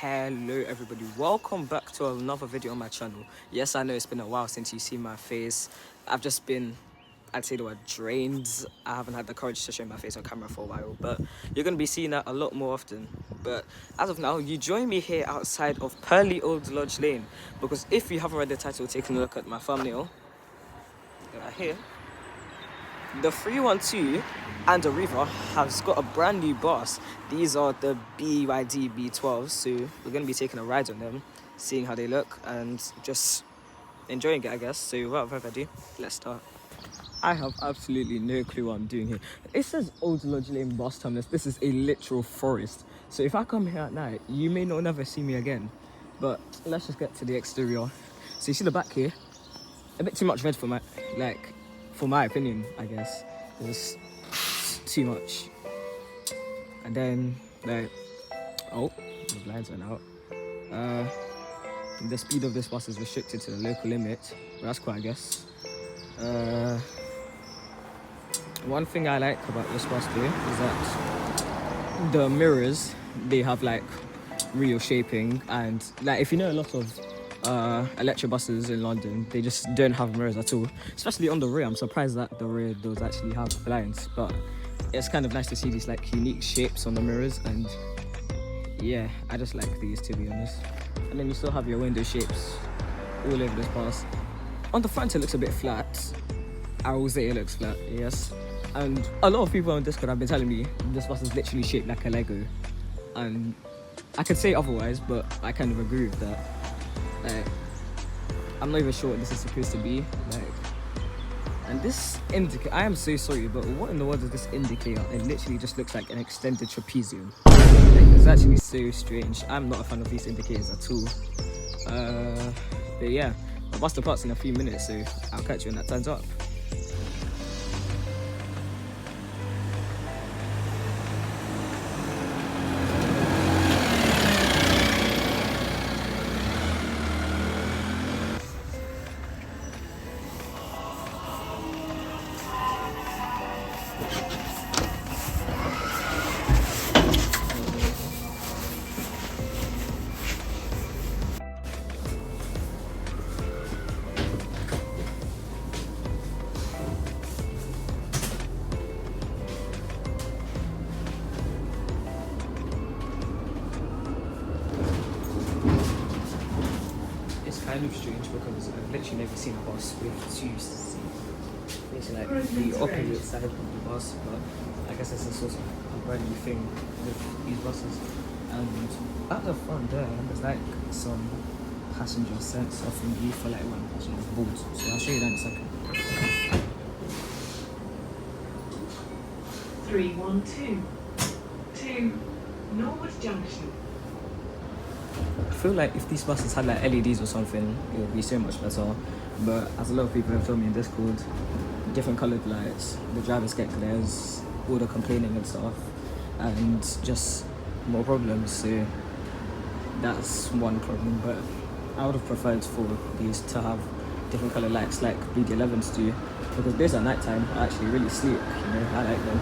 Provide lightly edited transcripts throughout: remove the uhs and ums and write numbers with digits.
Hello everybody, welcome back to another video on my channel. Yes, I know it's been a while since you've seen my face. I've just been, I'd say the word drained. I haven't had the courage to show my face on camera for a while, but you're going to be seeing that a lot more often. But as of now, you join me here outside of Purley Old Lodge Lane, because if you haven't read the title, taking a look at my thumbnail right here, the 312 and Arriva has got a brand new bus. These are the BYD B12s, so we're going to be taking a ride on them, seeing how they look and just enjoying it, I guess. So without further ado, let's start. I have absolutely no clue what I'm doing here. It says Old Lodge Lane bus terminus. This is a literal forest, so if I come here at night, you may not never see me again. But let's just get to the exterior. So you see the back here, a bit too much red for my opinion, I guess. There's too much. And then oh, the blinds went out. The speed of this bus is restricted to the local limit, but that's cool, I guess. One thing I like about this bus though is that the mirrors, they have like real shaping, and like if you know a lot of electric buses in London, they just don't have mirrors at all, especially on the rear. I'm surprised that the rear doors actually have blinds, but it's kind of nice to see these like unique shapes on the mirrors, and yeah, I just like these, to be honest. And then you still have your window shapes all over this bus. On the front it looks a bit flat. I will say it looks flat, yes. And a lot of people on Discord have been telling me this bus is literally shaped like a Lego, and I could say otherwise, but I kind of agree with that. I'm not even sure what this is supposed to be. And this indicator, I am so sorry, but what in the world is this indicator? It literally just looks like an extended trapezium. It's actually so strange. I'm not a fan of these indicators at all. But yeah, I'll bust the parts in a few minutes, so I'll catch you when that turns up. Kind of strange because I've literally never seen a bus with two seats. It's like the opposite side of the bus, but I guess it's a sort of a brand new thing with these buses. And at the front there, there's like some passenger sensor thingy for like when passengers board. So I'll show you that in a second. 312 to Norwood Junction. I feel like if these buses had like LEDs or something, it would be so much better. But as a lot of people have told me in Discord, different coloured lights, the drivers get glares, all the complaining and stuff, and just more problems. So that's one problem. But I would have preferred for these to have different coloured lights like BD11s do, because those at night time are actually really sleek. You know, I like them.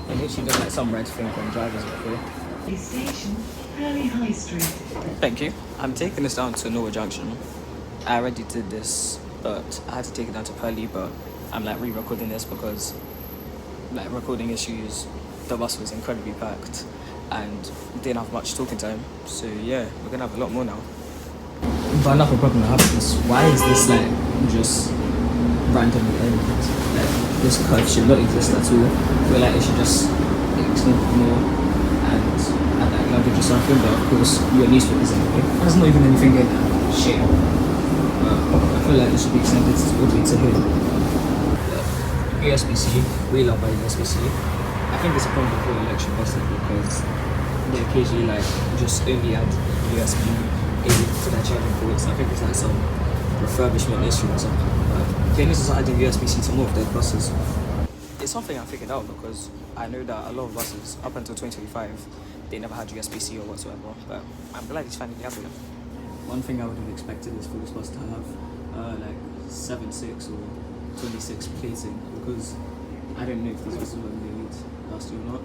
And literally just like some red thing on drivers before. Station, Purley High Street. Thank you. I'm taking this down to Norwood Junction. I already did this, but I had to take it down to Purley, but I'm like re-recording this because like recording issues, the bus was incredibly packed and didn't have much talking time. So yeah, we're gonna have a lot more now. But another problem I have is, why is this like just random elements? Like this curve should not exist at all. I feel like it should just extend more and add like luggage or something, but of course your newspapers anyway. There's not even anything in that shape. I feel like it should be extended all the way to here. USB-C, we love our USB-C. I think it's a problem for electric buses because they occasionally like just only add USB to their charging ports. I think it's like some refurbishment issue or something. But they need to start adding USB-C to more of their buses. It's something I figured out because I know that a lot of buses up until 2025 they never had USB-C or whatsoever, but I'm glad it's finally happening. One thing I would have expected is for this bus to have like 7.6 or 26 plating, because I don't know if these buses were made last year or not.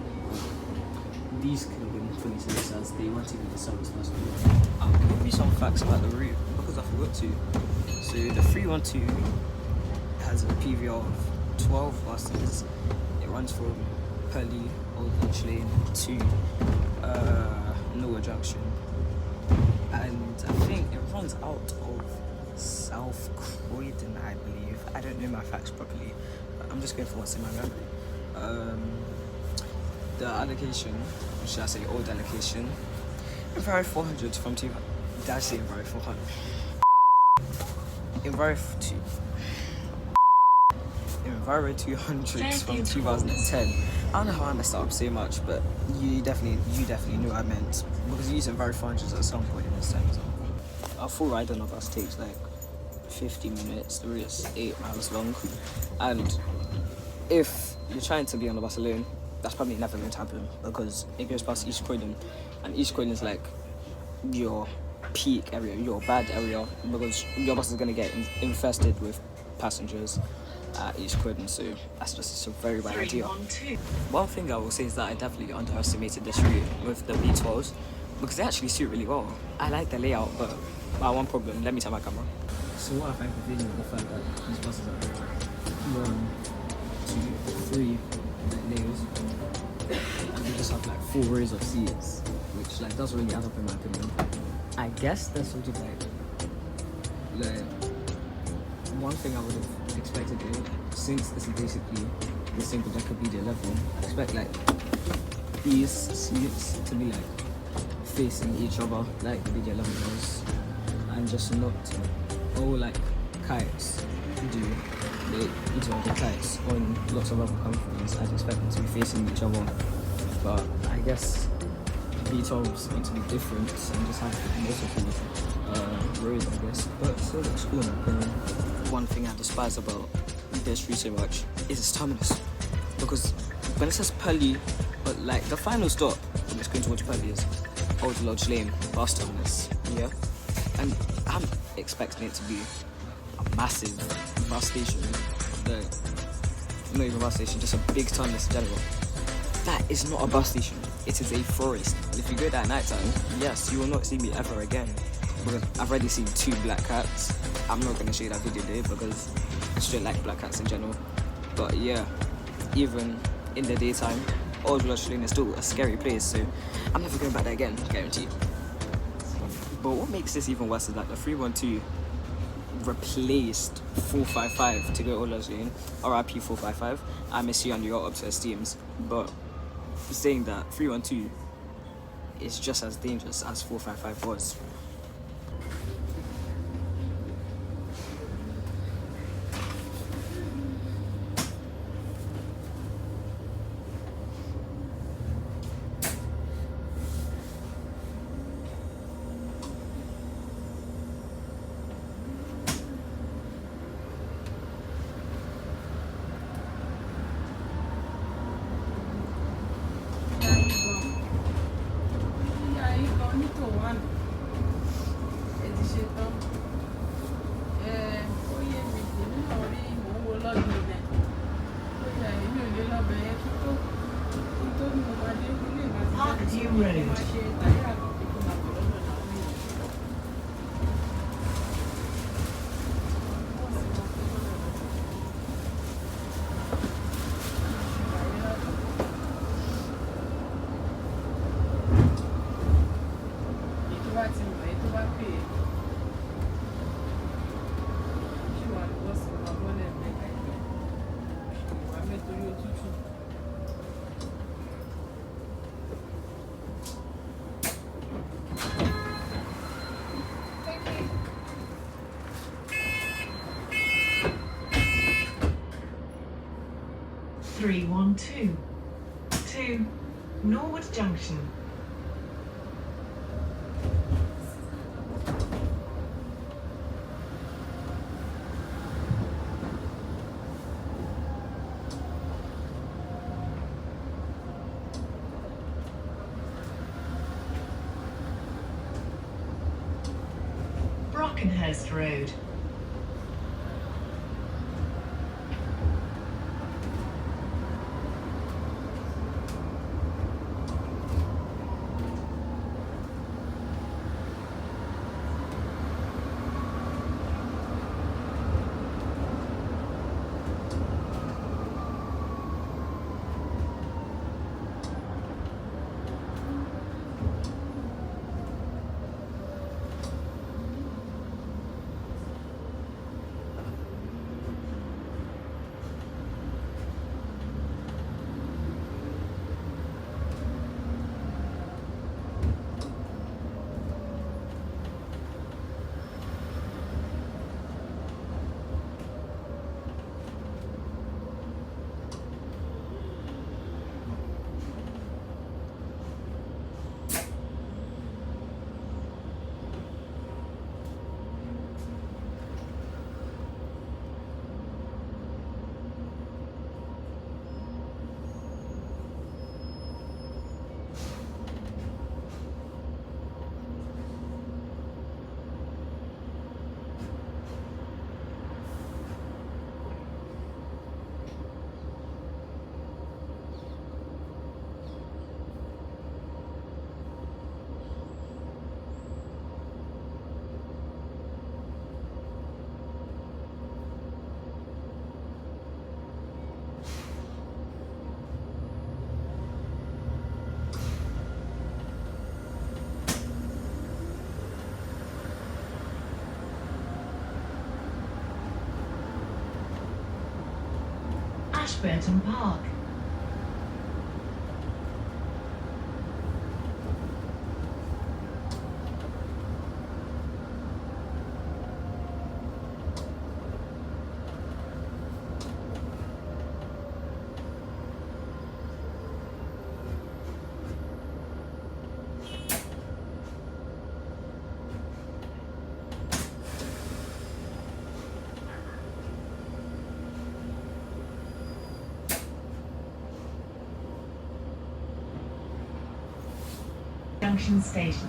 These could have been police says they want to be the service person. I'll give you some facts about the route because I forgot to. So the 312 has a PV of 12 buses. It runs from Purley, Old Lodge Lane to Norwood Junction, and I think it runs out of South Croydon, I believe. I don't know my facts properly, but I'm just going for what's in my memory. The allocation, or should I say old allocation, Enviro 400 from did I say Enviro 400? Enviro 200 from 2010. I don't know how I messed up so much, but you definitely knew what I meant, because you use Enviro 400s at some point in this time as well. A full ride on a bus takes like 50 minutes. The route is 8 miles long, and if you're trying to be on the bus alone, that's probably never going to happen, because it goes past East Croydon, and East Croydon is like your peak area, your bad area, because your bus is going to get infested with passengers at East Croydon, so that's just a very bad idea. One thing I will say is that I definitely underestimated this route with the B12s, because they actually suit really well. I like the layout, but one problem, let me turn my camera. So what I find convenient is the fact that these buses are 1, 2, 3 layers, and they just have like 4 rows of seats, which like doesn't really add up in my opinion. I guess that's sort of like one thing I would have expected here, since this is basically the single decker BD11, I expect like these seats to be like facing each other like the BD11 was, and just not all like kites do. The kites on lots of other companies, I'd expect them to be facing each other, but I guess B12s need to be different and just have multiple rows, I guess, but it still looks cool in my opinion. One thing I despise about this route so much is its terminus, because when it says Purley, but like the final stop when it's going towards Purley is Old Lodge Lane bus terminus, yeah, and I'm expecting it to be a massive bus station, not even a bus station, just a big terminus in general. That is not a bus station, it is a forest. And if you go there at night time, yes, you will not see me ever again, because I've already seen 2 black cats. I'm not going to show you that video there because I just don't like black cats in general. But yeah, even in the daytime, Old Lodge Lane is still a scary place, so I'm never going back there again, guaranteed. But what makes this even worse is that the 312 replaced 455 to go Old Lodge Lane, RIP 455. I miss you and your obsessed teams, but saying that 312 is just as dangerous as 455 was. Parkview Road. Three, 1, 2 to Norwood Junction. Brockenhurst Road. Ashburton Park. Junction Station.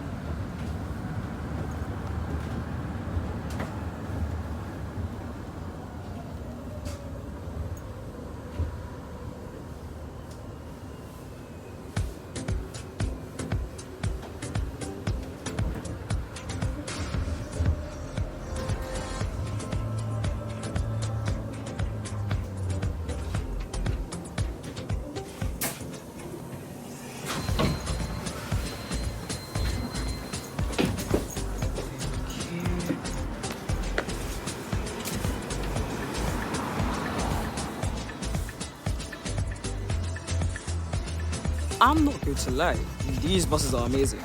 I'm not going to lie, these buses are amazing.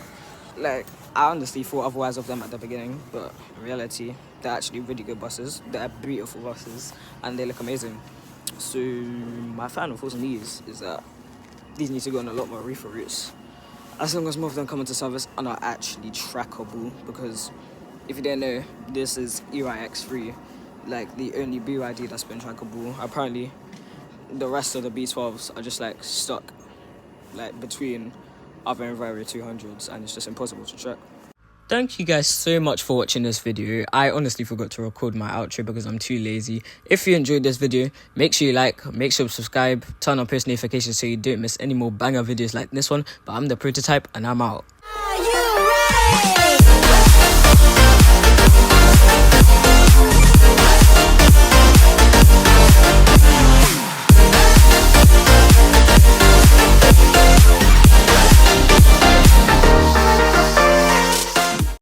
Like, I honestly thought otherwise of them at the beginning, but in reality, they're actually really good buses. They're beautiful buses, and they look amazing. So my final thoughts on these is that these need to go on a lot more reefer routes. As long as more of them come into service and are actually trackable, because if you didn't know, this is EYX3, like the only BYD that's been trackable. Apparently, the rest of the B12s are just like stuck like between other Arriva 200s, and it's just impossible to track. Thank you guys so much for watching this video. I honestly forgot to record my outro because I'm too lazy. If you enjoyed this video, make sure you like, make sure you subscribe, turn on post notifications so you don't miss any more banger videos like this one. But I'm the prototype and I'm out. Are you ready?